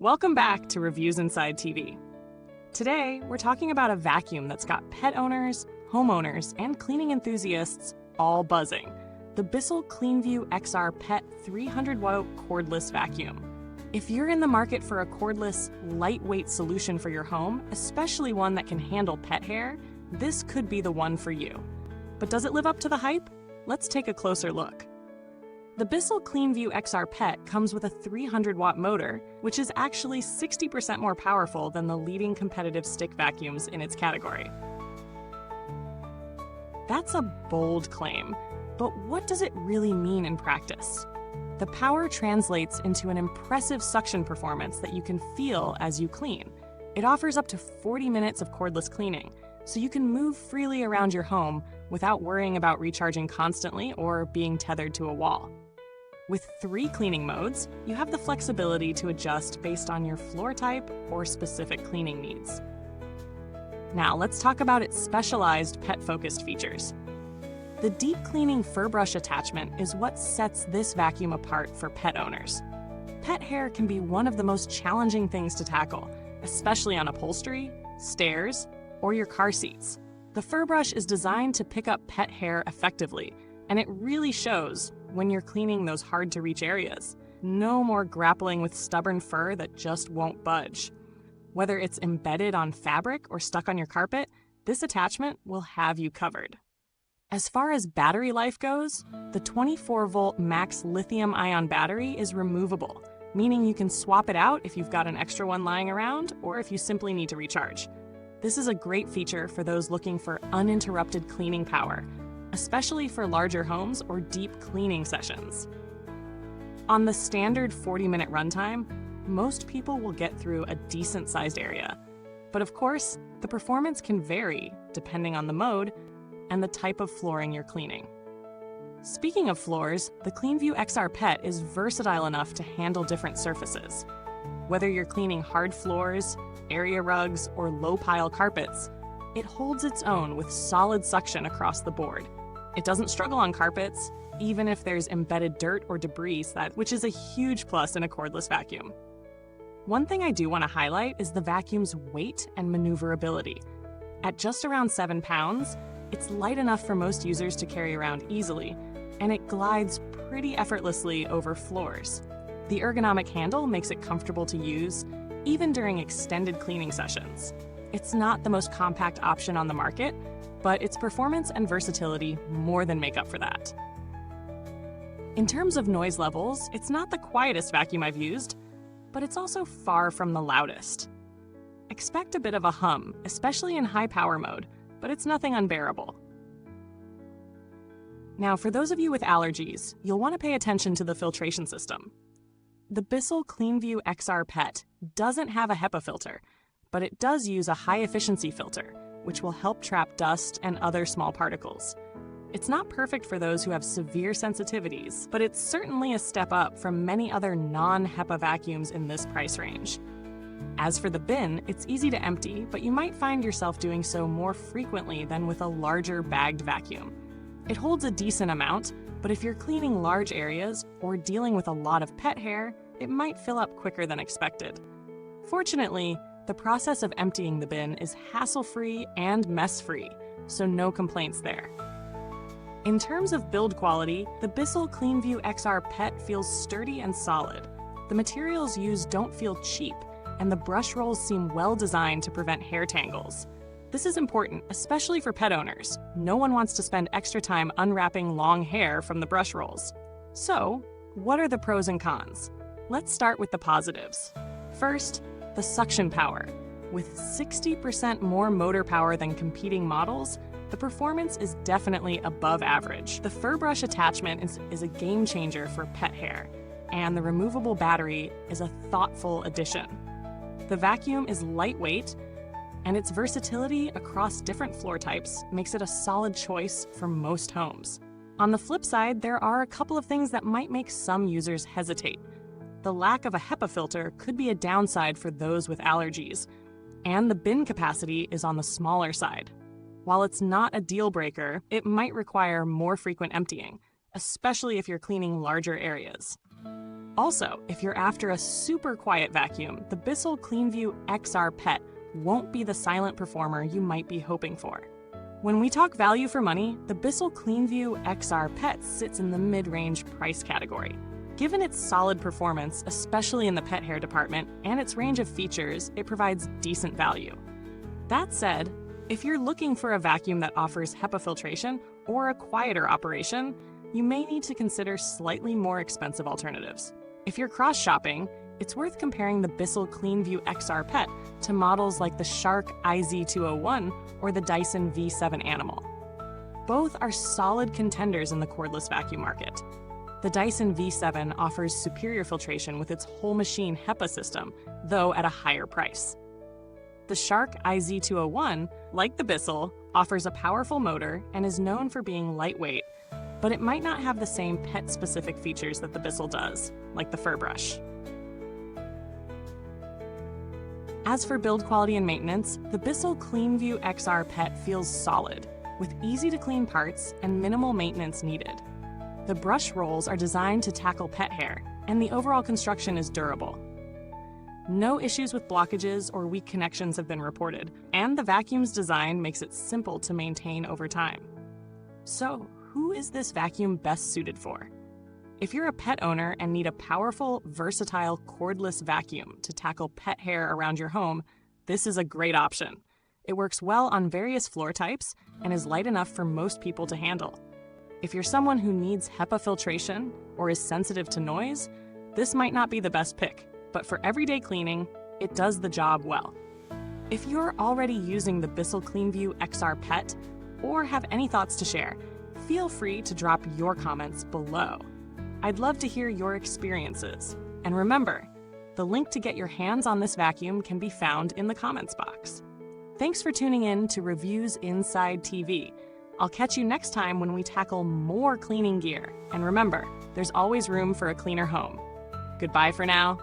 Welcome back to Reviewsinsidetv. Today, we're talking about a vacuum that's got pet owners, homeowners, and cleaning enthusiasts all buzzing. The Bissell Cleanview XR Pet 300W Cordless Vacuum. If you're in the market for a cordless, lightweight solution for your home, especially one that can handle pet hair, this could be the one for you. But does it live up to the hype? Let's take a closer look. The Bissell Cleanview XR Pet comes with a 300-watt motor, which is actually 60% more powerful than the leading competitive stick vacuums in its category. That's a bold claim, but what does it really mean in practice? The power translates into an impressive suction performance that you can feel as you clean. It offers up to 40 minutes of cordless cleaning, so you can move freely around your home without worrying about recharging constantly or being tethered to a wall. With 3 cleaning modes, you have the flexibility to adjust based on your floor type or specific cleaning needs. Now let's talk about its specialized pet-focused features. The deep cleaning FurBrush attachment is what sets this vacuum apart for pet owners. Pet hair can be one of the most challenging things to tackle, especially on upholstery, stairs, or your car seats. The FurBrush is designed to pick up pet hair effectively, and it really shows when you're cleaning those hard-to-reach areas. No more grappling with stubborn fur that just won't budge. Whether it's embedded on fabric or stuck on your carpet, this attachment will have you covered. As far as battery life goes, the 24-volt MAX Lithium-Ion battery is removable, meaning you can swap it out if you've got an extra one lying around or if you simply need to recharge. This is a great feature for those looking for uninterrupted cleaning power, especially for larger homes or deep cleaning sessions. On the standard 40-minute runtime, most people will get through a decent-sized area. But of course, the performance can vary depending on the mode and the type of flooring you're cleaning. Speaking of floors, the Cleanview XR Pet is versatile enough to handle different surfaces. Whether you're cleaning hard floors, area rugs, or low-pile carpets, it holds its own with solid suction across the board. It doesn't struggle on carpets, even if there's embedded dirt or debris, which is a huge plus in a cordless vacuum. One thing I do want to highlight is the vacuum's weight and maneuverability. At just around 7 pounds, it's light enough for most users to carry around easily, and it glides pretty effortlessly over floors. The ergonomic handle makes it comfortable to use, even during extended cleaning sessions. It's not the most compact option on the market, but its performance and versatility more than make up for that. In terms of noise levels, it's not the quietest vacuum I've used, but it's also far from the loudest. Expect a bit of a hum, especially in high power mode, but it's nothing unbearable. Now, for those of you with allergies, you'll want to pay attention to the filtration system. The Bissell Cleanview XR Pet doesn't have a HEPA filter, but it does use a high-efficiency filter, which will help trap dust and other small particles. It's not perfect for those who have severe sensitivities, but it's certainly a step up from many other non-HEPA vacuums in this price range. As for the bin, it's easy to empty, but you might find yourself doing so more frequently than with a larger bagged vacuum. It holds a decent amount, but if you're cleaning large areas or dealing with a lot of pet hair, it might fill up quicker than expected. Fortunately, the process of emptying the bin is hassle-free and mess-free, so no complaints there. In terms of build quality, the Bissell Cleanview XR Pet feels sturdy and solid. The materials used don't feel cheap, and the brush rolls seem well designed to prevent hair tangles. This is important, especially for pet owners. No one wants to spend extra time unwrapping long hair from the brush rolls. So, what are the pros and cons? Let's start with the positives. First, the suction power. With 60% more motor power than competing models, the performance is definitely above average. The FurBrush attachment is a game changer for pet hair, and the removable battery is a thoughtful addition. The vacuum is lightweight, and its versatility across different floor types makes it a solid choice for most homes. On the flip side, there are a couple of things that might make some users hesitate. The lack of a HEPA filter could be a downside for those with allergies, and the bin capacity is on the smaller side. While it's not a deal breaker, it might require more frequent emptying, especially if you're cleaning larger areas. Also, if you're after a super quiet vacuum, the Bissell Cleanview XR Pet won't be the silent performer you might be hoping for. When we talk value for money, the Bissell Cleanview XR Pet sits in the mid-range price category. Given its solid performance, especially in the pet hair department, and its range of features, it provides decent value. That said, if you're looking for a vacuum that offers HEPA filtration or a quieter operation, you may need to consider slightly more expensive alternatives. If you're cross-shopping, it's worth comparing the Bissell Cleanview XR Pet to models like the Shark IZ201 or the Dyson V7 Animal. Both are solid contenders in the cordless vacuum market. The Dyson V7 offers superior filtration with its whole machine HEPA system, though at a higher price. The Shark IZ201, like the Bissell, offers a powerful motor and is known for being lightweight, but it might not have the same pet-specific features that the Bissell does, like the FurBrush. As for build quality and maintenance, the Bissell Cleanview XR Pet feels solid, with easy-to-clean parts and minimal maintenance needed. The brush rolls are designed to tackle pet hair, and the overall construction is durable. No issues with blockages or weak connections have been reported, and the vacuum's design makes it simple to maintain over time. So, who is this vacuum best suited for? If you're a pet owner and need a powerful, versatile, cordless vacuum to tackle pet hair around your home, this is a great option. It works well on various floor types and is light enough for most people to handle. If you're someone who needs HEPA filtration or is sensitive to noise, this might not be the best pick, but for everyday cleaning, it does the job well. If you're already using the Bissell Cleanview XR Pet or have any thoughts to share, feel free to drop your comments below. I'd love to hear your experiences. And remember, the link to get your hands on this vacuum can be found in the comments box. Thanks for tuning in to Reviewsinside.tv. I'll catch you next time when we tackle more cleaning gear. And remember, there's always room for a cleaner home. Goodbye for now.